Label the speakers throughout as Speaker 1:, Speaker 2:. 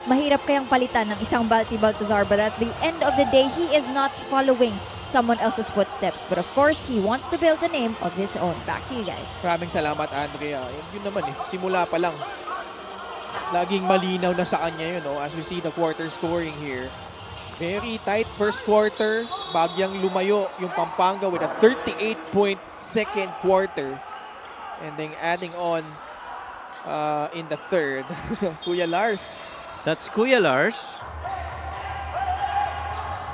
Speaker 1: mahirap kayang palitan ng isang Balti Baltazar, but at the end of the day, he is not following someone else's footsteps. But of course, he wants to build a name of his own. Back to you guys.
Speaker 2: Maraming salamat, Andrea. Yun naman simula pa lang. Laging malinaw na sa kanya yun, as we see the quarter scoring here. Very tight first quarter. Bagyang lumayo yung Pampanga with a 38-point second quarter. And then adding on in the third, Kuya Lars.
Speaker 3: That's Kuya Lars.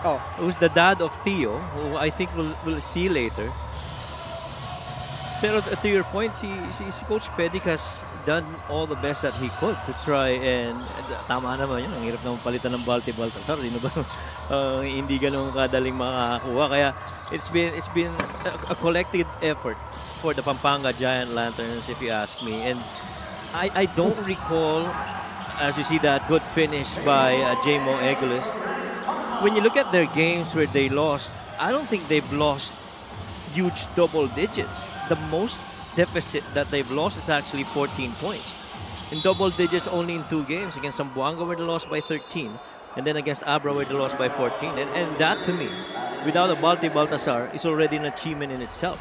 Speaker 2: Oh,
Speaker 3: who's the dad of Theo, who I think we'll see later. Pero to your point, si Coach Pedic has done all the best that he could to try and tama naman yun. Ang hirap naman palitan ng Balti Baltazar. Hindi ganun kadaling makakakuha. Kaya it's been a collective effort for the Pampanga Giant Lanterns, if you ask me. And I don't recall, as you see that good finish by J-Mo Egules. When you look at their games where they lost, I don't think they've lost huge double digits. The most deficit that they've lost is actually 14 points. In double digits only in 2 games. Against Zamboanga where they lost by 13. And then against Abra where they lost by 14. And that to me, without a Balti Baltazar, is already an achievement in itself.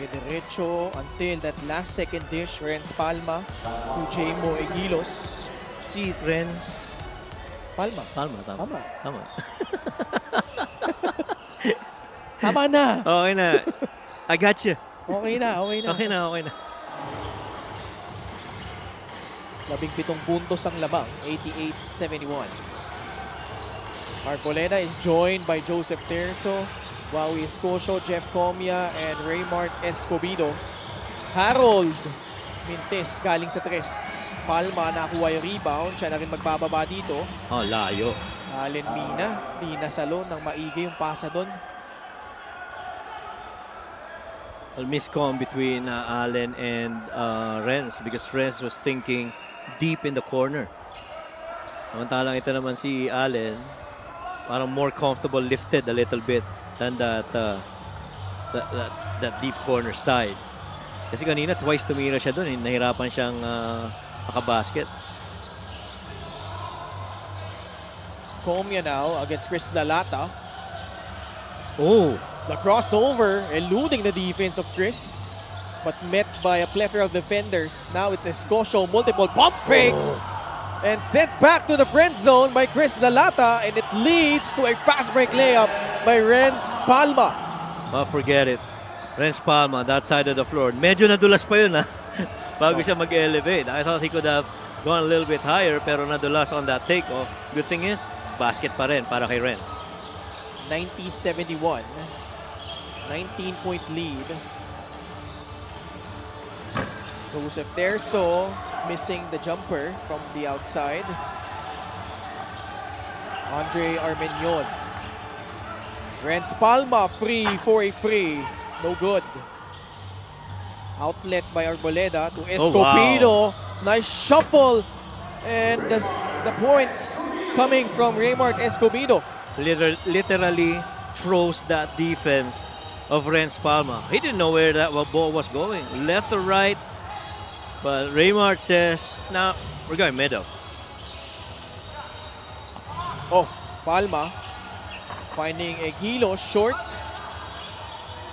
Speaker 2: Derecho until that last second dish, Renz Palma to J-Mo Eguilos.
Speaker 3: Si Renz
Speaker 2: Palma.
Speaker 3: Tama.
Speaker 2: Tama na.
Speaker 3: Okay na. I got you.
Speaker 2: Okay na. 17 puntos ang labang, 88-71. Arboleda is joined by Joseph Terzo, Wawi Escocio, Jeff Comia, and Raymart Escobedo. Harold Mintes galing sa 3. Palma nakuha yung rebound. Siya na rin magbababa dito.
Speaker 3: Oh, layo.
Speaker 2: Allen Mina, di nasalo ng maigi yung pasa doon.
Speaker 3: A miscom between Allen and Renz because Renz was thinking deep in the corner. Samantalang ito naman si Allen, parang more comfortable lifted a little bit than that deep corner side. Kasi kanina twice tumira siya doon, nahirapan siyang makabasket.
Speaker 2: Comia now against Chris Lalata.
Speaker 3: Oh!
Speaker 2: The crossover, eluding the defense of Chris, but met by a plethora of defenders. Now it's Escocio, multiple pump fakes, and sent back to the friend zone by Chris Lalata, and it leads to a fast break layup by Renz Palma.
Speaker 3: Oh, forget it. Renz Palma, that side of the floor. Medyo nadulas pa yun bago siya mag-elevate. I thought he could have gone a little bit higher, pero nadulas on that takeoff. Good thing is, basket pa rin para kay Renz.
Speaker 2: 90-71. 19-point lead. Joseph Terzo missing the jumper from the outside. Andre Armenion. Renz Palma free for a free. No good. Outlet by Arboleda to Escobedo.
Speaker 3: Oh, wow.
Speaker 2: Nice shuffle. And the points coming from Raymart Escobedo.
Speaker 3: Literally froze that defense of Renz Palma. He didn't know where that ball was going, left or right. But Raymart says, "Nah, we're going middle."
Speaker 2: Oh, Palma finding Eguilos short.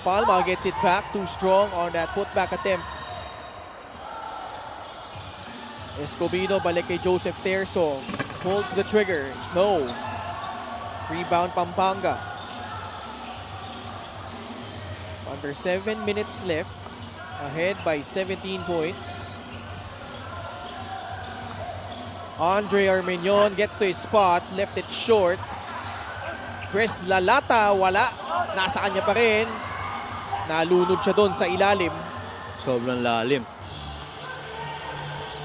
Speaker 2: Palma gets it back, too strong on that putback attempt. Escobedo balik kay Joseph Terzo. Pulls the trigger. No. Rebound Pampanga. Under 7 minutes left. Ahead by 17 points. Andre Armenion gets to his spot. Left it short. Chris Lalata, wala. Nasa kanya pa rin. Nalunod siya doon sa ilalim.
Speaker 3: Sobrang lalim.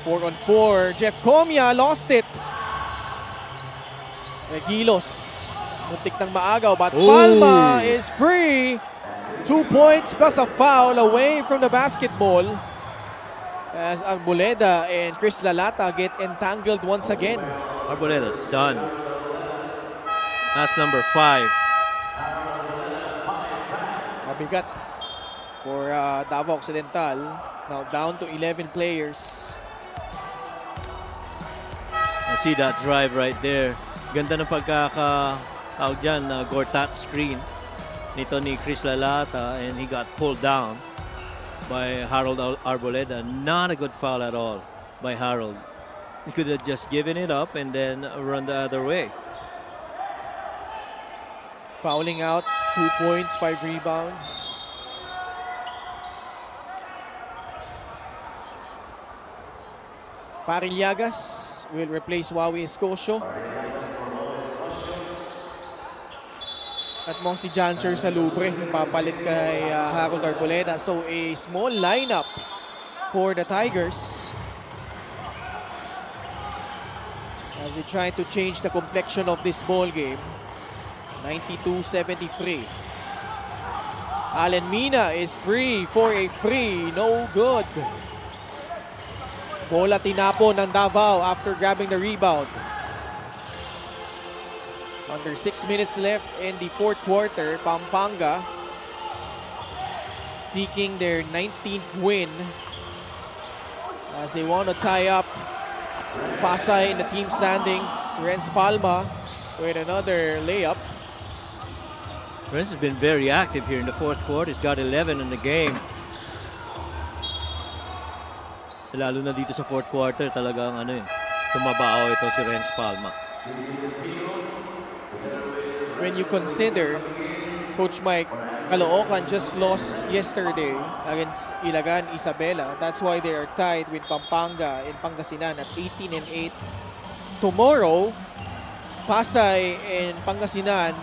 Speaker 2: 4-on-4. Jeff Comia lost it. Eguilos. Muntik ng maagaw, but Palma is free. 2 points plus a foul away from the basketball. As Arboleda and Chris Lalata get entangled once again.
Speaker 3: Arboleda's done. That's number 5.
Speaker 2: Mabigat for Davao Occidental. Now down to 11 players.
Speaker 3: You see that drive right there. Ganda ng tawag dyan, Gortat screen nito ni Chris Lalata, and he got pulled down by Harold Arboleda. Not a good foul at all by Harold. He could have just given it up and then run the other way.
Speaker 2: Fouling out, 2 points, 5 rebounds. Pariliagas will replace Wawi Escocio. At mong si Jancher Salubre, papalit kay Harold Arboleda. So a small lineup for the Tigers as they try to change the complexion of this ball game. 92-73. Allen Mina is free for a free, no good. Bola tinapon ng Davao after grabbing the rebound. Under 6 minutes left in the fourth quarter, Pampanga seeking their 19th win as they want to tie up Pasay in the team standings. Renz Palma with another layup.
Speaker 3: Renz has been very active here in the fourth quarter. He's got 11 in the game. Lalo na dito sa fourth quarter, talagang sumabao ito si Renz Palma.
Speaker 2: When you consider, Coach Mike, Caloocan just lost yesterday against Ilagan Isabela. That's why they are tied with Pampanga and Pangasinan at 18-8. Tomorrow, Pasay and Pangasinan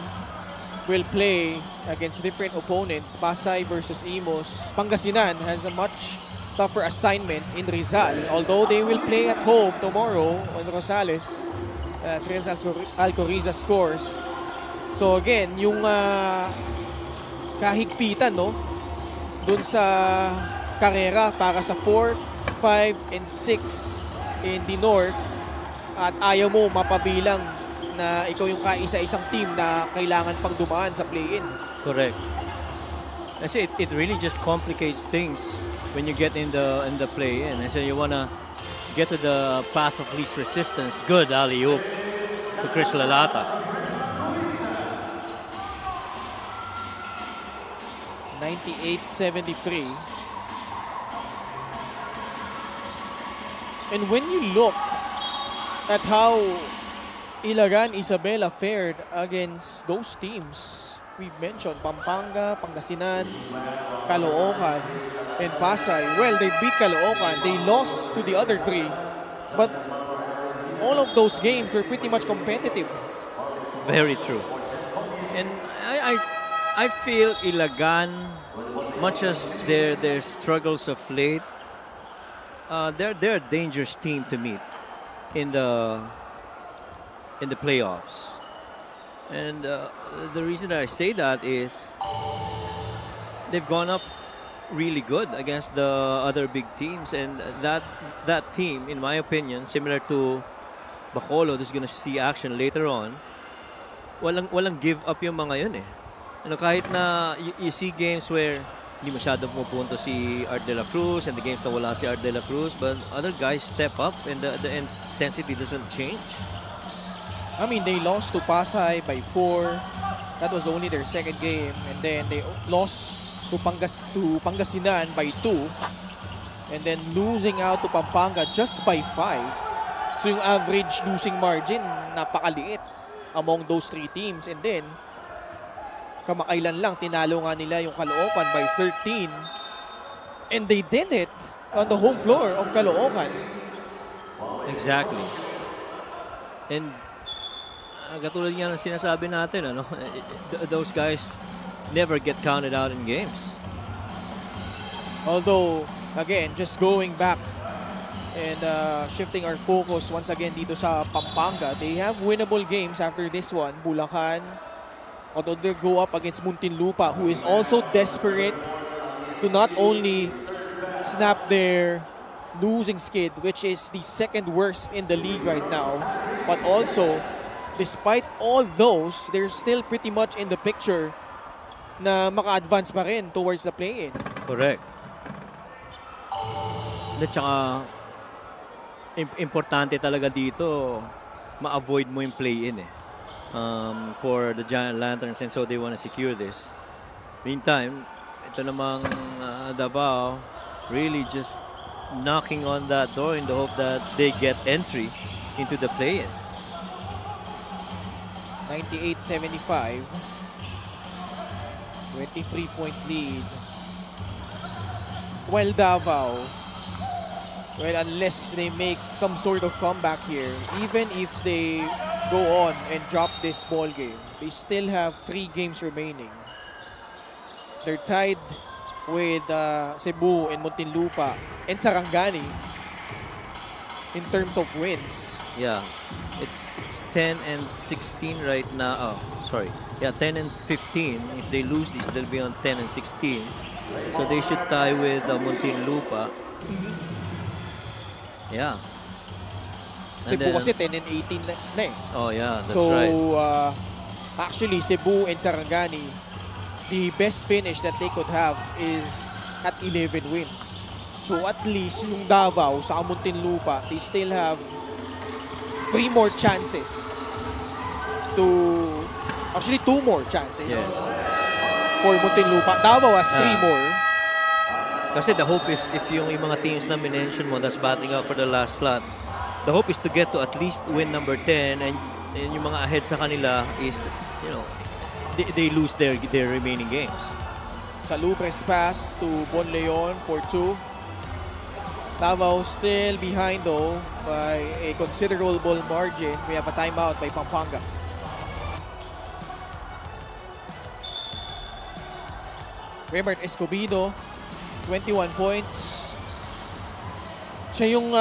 Speaker 2: will play against different opponents. Pasay versus Imos. Pangasinan has a much tougher assignment in Rizal, although they will play at home tomorrow on Rosales as Renz Alcoriza scores. So again, yung kahigpitan dun sa karera para sa 4, 5, and 6 in the North, at ayaw mo mapabilang na ikaw yung kaisa-isang team na kailangan pang dumaan sa play-in.
Speaker 3: Correct. Kasi it really just complicates things when you get in the play-in. And so you wanna get to the path of least resistance. Good alley-oop to Chris Lalata.
Speaker 2: 98-73. And when you look at how Ilagan Isabela fared against those teams we've mentioned, Pampanga, Pangasinan, Caloocan, and Pasay. Well, they beat Caloocan. They lost to the other three. But all of those games were pretty much competitive.
Speaker 3: Very true. And I feel Ilagan, much as their struggles of late, they're a dangerous team to meet in the playoffs. And the reason that I say that is they've gone up really good against the other big teams, and that team, in my opinion, similar to Bacolod, who's gonna see action later on, walang give up yung mga yun eh. Kahit na you see games where hindi masyadong pumupunto si Art de la Cruz, and the games na wala si Art de la Cruz, but other guys step up and the intensity doesn't change.
Speaker 2: I mean, they lost to Pasay by 4. That was only their second game. And then they lost to Pangasinan by 2. And then losing out to Pampanga just by 5. So yung average losing margin, napakaliit among those three teams. And then, kamakailan lang, tinalo nga nila yung Caloocan by 13. And they did it on the home floor of Caloocan.
Speaker 3: Exactly. And katulad nga ng sinasabi natin, those guys never get counted out in games.
Speaker 2: Although, again, just going back and shifting our focus once again dito sa Pampanga, they have winnable games after this one. Bulacan, although they go up against Muntinlupa, who is also desperate to not only snap their losing skid, which is the second worst in the league right now, but also, despite all those, they're still pretty much in the picture na maka-advance pa rin towards the play-in.
Speaker 3: Correct. At saka, importante talaga dito ma-avoid mo yung play-in for the Giant Lanterns, and so they want to secure this. Meantime, ito namang Davao really just knocking on that door in the hope that they get entry into the play-in.
Speaker 2: 98-75. 23-point lead. Well, Davao, well, unless they make some sort of comeback here, even if they go on and drop this ball game, they still have 3 games remaining. They're tied with Cebu and Muntinlupa and Sarangani in terms of wins.
Speaker 3: Yeah, it's 10 and 16 right now. Oh, sorry. Yeah, 10 and 15. If they lose this, they'll be on 10 and 16. So they should tie with Muntinlupa. Yeah.
Speaker 2: Cebu kasi 10 and 18 na eh.
Speaker 3: Oh yeah, that's
Speaker 2: so,
Speaker 3: right.
Speaker 2: Actually, Cebu and Sarangani, the best finish that they could have is at 11 wins. So at least yung Davao sa Muntinlupa, they still have 3 more chances to, actually 2 more chances for Muntinlupa. Davao has 3 more.
Speaker 3: Kasi the hope is, if yung mga teams na minention mo that's batting up for the last slot, the hope is to get to at least win number 10, and yung mga ahead sa kanila is, you know, they lose their remaining games.
Speaker 2: Salubres pass to Bonleon for 2. Davao still behind though by a considerable margin. We have a timeout by Pampanga. Raymart Escobedo, 21 points. Siya yung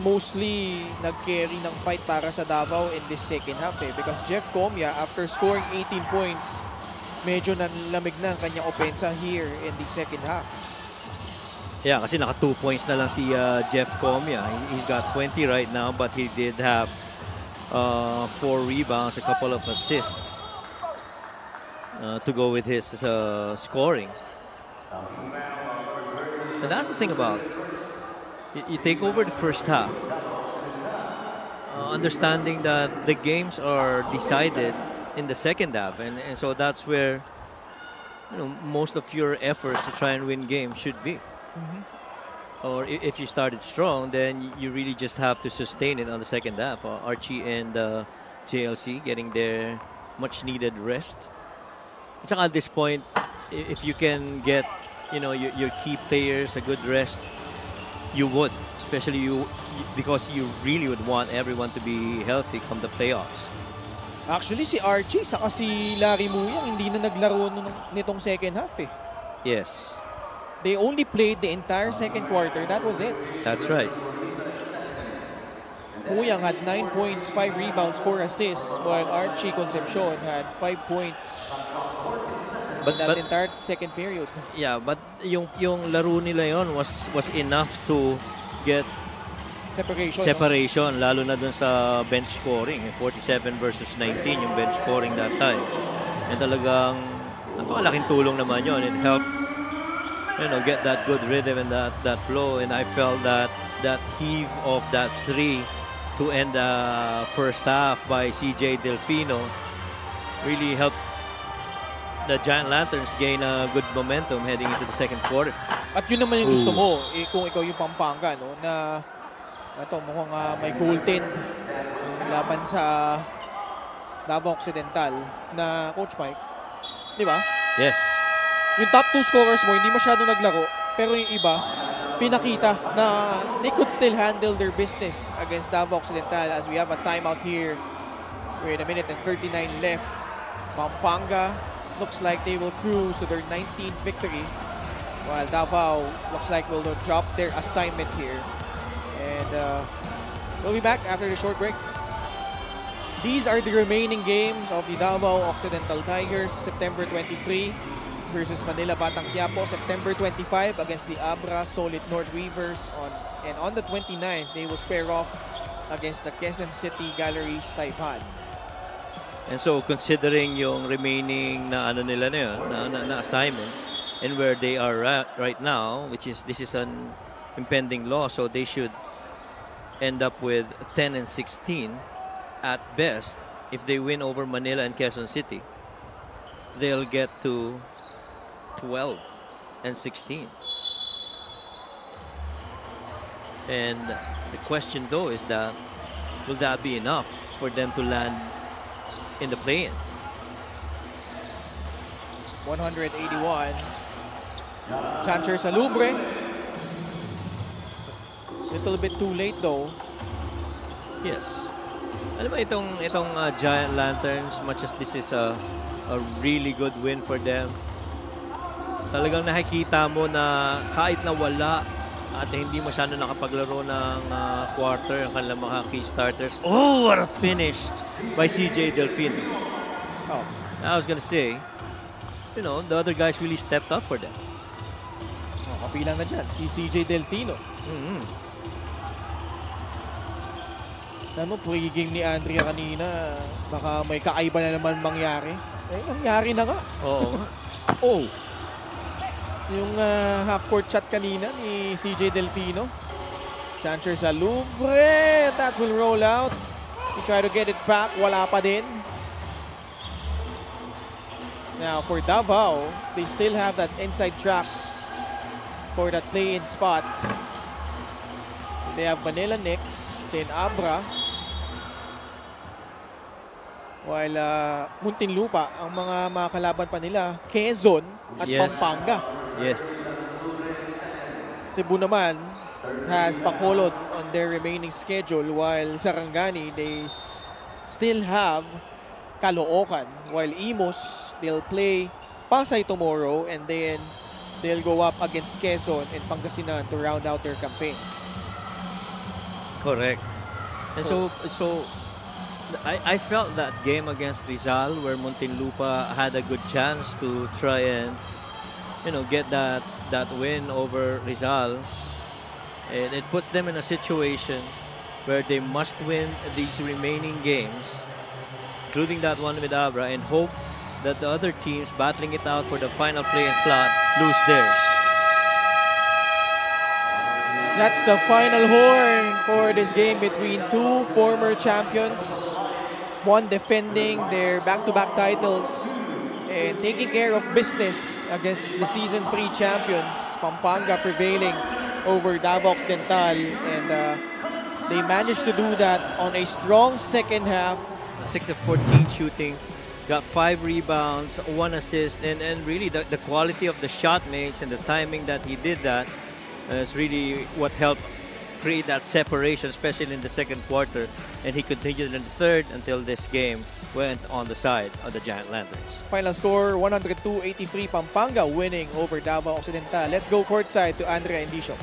Speaker 2: mostly nag-carry ng fight para sa Davao in this second half because Jeff Comia, after scoring 18 points, medyo nanlamig na ang kanyang opensa here in the second half.
Speaker 3: Yeah, kasi naka 2 points na lang si Jeff Comia. He's got 20 right now, but he did have 4 rebounds, a couple of assists to go with his scoring. And that's the thing about you take over the first half, understanding that the games are decided in the second half, and so that's where, you know, most of your efforts to try and win games should be. Or if you started strong, then you really just have to sustain it on the second half. Archie and JLC getting their much needed rest. At saka at this point, if you can get, you know, your key players a good rest, you would, especially because you really would want everyone to be healthy come the playoffs.
Speaker 2: Actually, si Archie saka si Larry Muyang hindi na naglaro nitong second half eh.
Speaker 3: Yes.
Speaker 2: They only played the entire second quarter. That was it.
Speaker 3: That's right.
Speaker 2: Muyang had 9 points, 5 rebounds, 4 assists, while Archie Concepcion had 5 points in that entire second period.
Speaker 3: Yeah, but yung laro nila yon was enough to get separation, lalo na dun sa bench scoring. 47 versus 19 yung bench scoring that time. And talagang napakalaking tulong naman yon. It helped, you know, get that good rhythm and that flow. And I felt that heave of that 3 to end the first half by CJ Delfino really helped the Giant Lanterns gain a good momentum heading into the second quarter.
Speaker 2: At yun naman yung gusto mo, kung ikaw yung Pampanga, no, na ito mukhang may goaltend laban sa Davao Occidental na Coach Mike. Di ba?
Speaker 3: Yes.
Speaker 2: Yung top 2 scorers mo, hindi masyado naglaro, pero yung iba, pinakita na they could still handle their business against Davao Occidental as we have a timeout here with 1 minute and 39 left. Pampanga looks like they will cruise to their 19th victory, while Davao looks like will drop their assignment here. And we'll be back after the short break. These are the remaining games of the Davao Occidental Tigers. September 23 versus Manila Batang Quiapo. September 25 against the Abra Solid North Weavers. And on the 29th, they will square off against the Quezon City Galleries Taipan.
Speaker 3: And so considering yung remaining na ano nila na yun, na assignments, and where they are at right now, which is this is an impending loss, so they should end up with 10 and 16. at best, if they win over Manila and Quezon City, they'll get to 12 and 16. And the question though is that, will that be enough for them to land in the play-in?
Speaker 2: 181. Chancer Salubre. Little bit too late though.
Speaker 3: Yes. Alam mo itong Giant Lanterns, much as this is a really good win for them, talagang nakikita mo na kahit na wala at hindi masyado nakapaglaro ng quarter ang kanilang mga key starters. Oh, what a finish by CJ Delfino.
Speaker 2: Oh.
Speaker 3: I was gonna say, you know, the other guys really stepped up for them.
Speaker 2: Oh, kapilang na dyan, si CJ Delfino. Alam mo, pre-game ni Andrea kanina, baka may kakaiba na naman mangyari. Eh, nangyari na nga.
Speaker 3: Oo.
Speaker 2: Oh! Yung half-court shot kanina ni CJ Delfino. Chancer Salubre. That will roll out. He try to get it back. Wala pa din. Now, for Davao, they still have that inside track for that play-in spot. They have Manila Knicks, then Abra. While Muntinlupa, ang mga makakalaban pa nila, Quezon at Pampanga.
Speaker 3: Yes.
Speaker 2: Cebu naman has Bacolod on their remaining schedule, while Sarangani, they still have Caloocan. While Imus, they'll play Pasay tomorrow, and then they'll go up against Quezon and Pangasinan to round out their campaign.
Speaker 3: Correct. And so I felt that game against Rizal where Muntinlupa had a good chance to try and, you know, get that win over Rizal. And it puts them in a situation where they must win these remaining games, including that one with Abra, and hope that the other teams battling it out for the final play-in slot lose theirs.
Speaker 2: That's the final horn for this game between two former champions. One defending their back-to-back titles and taking care of business against the Season 3 champions. Pampanga prevailing over Davao Occidental, and they managed to do that on a strong second half.
Speaker 3: 6 of 14 shooting, got 5 rebounds, 1 assist, and really the quality of the shot makes and the timing that he did that is really what helped create that separation, especially in the second quarter. And he continued in the third until this game went on the side of the Giant Lanterns.
Speaker 2: Final score, 102-83, Pampanga winning over Davao Occidental. Let's go courtside to Andrea Indicio.